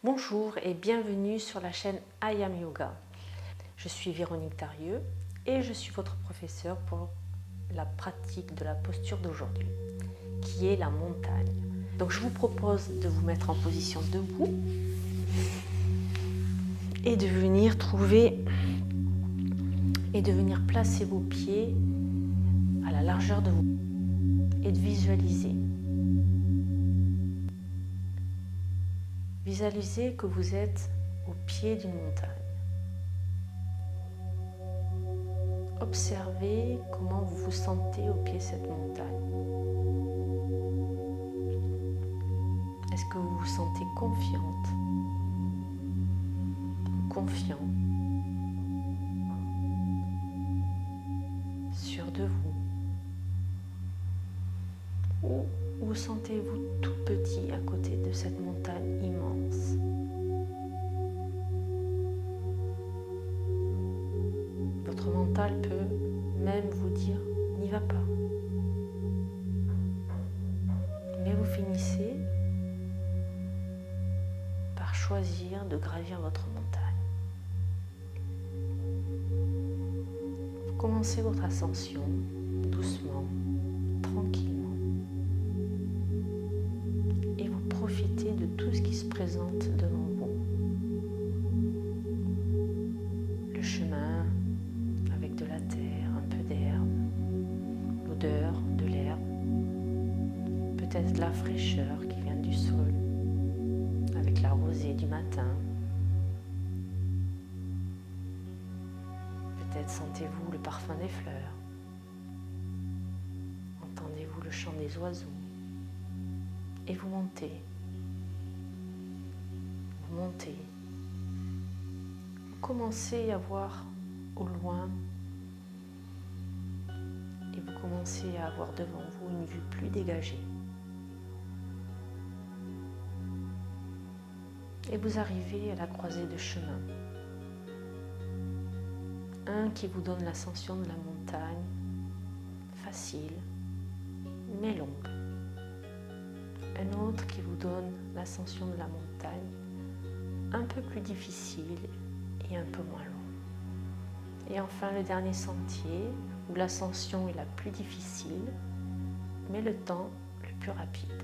Bonjour et bienvenue sur la chaîne I Am Yoga. Je suis Véronique Darieux et je suis votre professeure pour la pratique de la posture d'aujourd'hui, qui est la montagne. Donc je vous propose de vous mettre en position debout et de venir placer vos pieds à la largeur de vous et de visualiser. Visualisez que vous êtes au pied d'une montagne. Observez comment vous vous sentez au pied de cette montagne. Est-ce que vous vous sentez confiante, confiant, sûr de vous? Ou vous sentez-vous tout petit à côté de cette montagne immense? Votre mental peut même vous dire « n'y va pas ». Mais vous finissez par choisir de gravir votre montagne. Vous commencez votre ascension doucement, tranquillement. Et vous profitez de tout ce qui se présente devant vous. Le chemin avec de la terre, un peu d'herbe, l'odeur de l'herbe, peut-être de la fraîcheur qui vient du sol, avec la rosée du matin. Peut-être sentez-vous le parfum des fleurs. Entendez-vous le chant des oiseaux. Et vous montez. Vous montez. Vous commencez à voir au loin et vous commencez à avoir devant vous une vue plus dégagée. Et vous arrivez à la croisée de chemins. Un qui vous donne l'ascension de la montagne, facile, mais longue. Un autre qui vous donne l'ascension de la montagne, un peu plus difficile et un peu moins long. Et enfin le dernier sentier, où l'ascension est la plus difficile, mais le temps le plus rapide.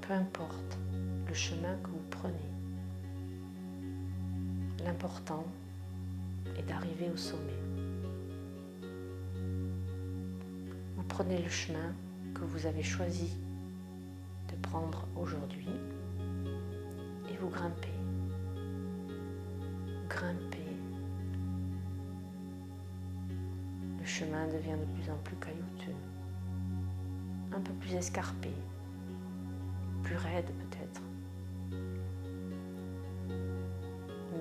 Peu importe le chemin que vous prenez. L'important est d'arriver au sommet. Vous prenez le chemin que vous avez choisi de prendre aujourd'hui et vous grimpez. Grimpez. Le chemin devient de plus en plus caillouteux, un peu plus escarpé, plus raide peut-être.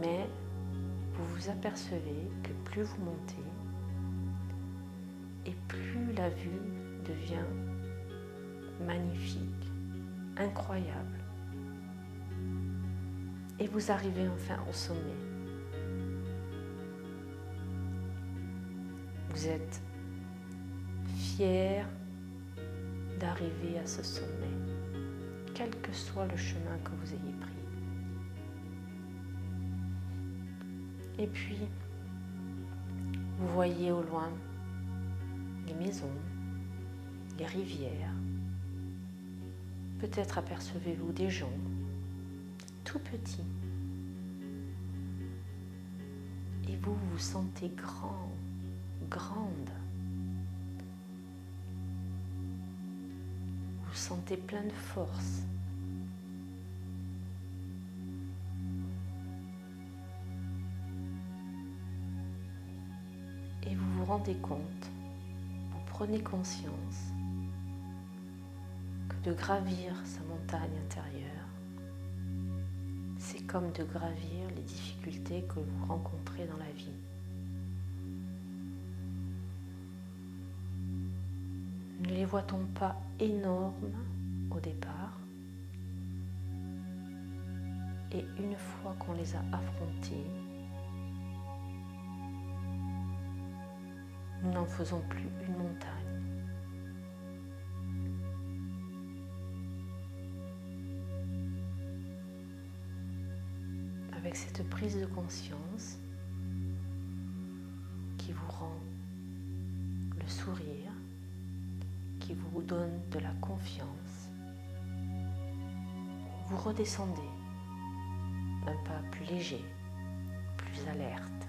Mais vous vous apercevez que plus vous montez et plus la vue devient magnifique, incroyable. Et vous arrivez enfin au sommet. Vous êtes fier d'arriver à ce sommet, quel que soit le chemin que vous ayez pris. Et puis, vous voyez au loin les maisons, les rivières. Peut-être apercevez-vous des gens tout petits. Et vous vous sentez grand, grande. Vous vous sentez plein de force. Et vous vous rendez compte, vous prenez conscience que de gravir sa montagne intérieure, c'est comme de gravir les difficultés que vous rencontrez dans la vie. Ne les voit-on pas énormes au départ? Et une fois qu'on les a affrontées, nous n'en faisons plus une montagne. prise de conscience qui vous rend le sourire, qui vous donne de la confiance. Vous redescendez d'un pas plus léger, plus alerte.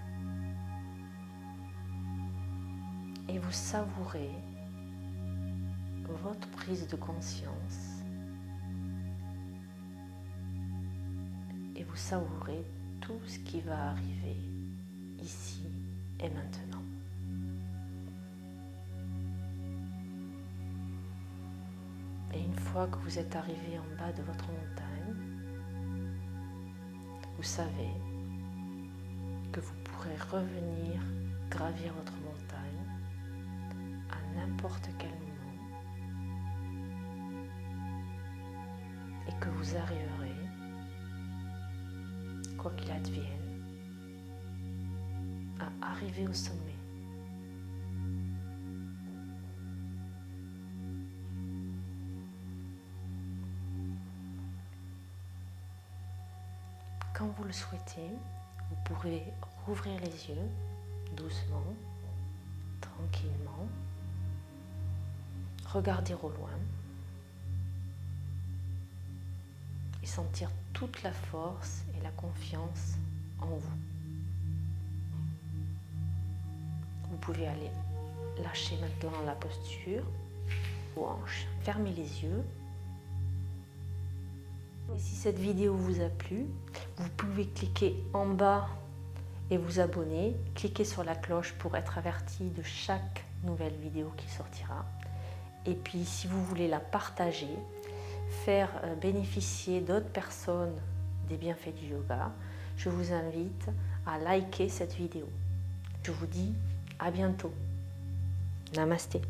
Et vous savourez votre prise de conscience et vous savourez tout ce qui va arriver ici et maintenant. Et une fois que vous êtes arrivé en bas de votre montagne, vous savez que vous pourrez revenir gravir votre montagne à n'importe quel moment et que vous arriverez, quoi qu'il advienne, à arriver au sommet. Quand vous le souhaitez, vous pourrez rouvrir les yeux doucement, tranquillement, regarder au loin et sentir toute la force et la confiance en vous. Vous pouvez aller lâcher maintenant la posture, vos hanches, fermez les yeux. Et si cette vidéo vous a plu, vous pouvez cliquer en bas et vous abonner. Cliquez sur la cloche pour être averti de chaque nouvelle vidéo qui sortira. Et puis si vous voulez la partager, faire bénéficier d'autres personnes des bienfaits du yoga, je vous invite à liker cette vidéo. Je vous dis à bientôt. Namasté.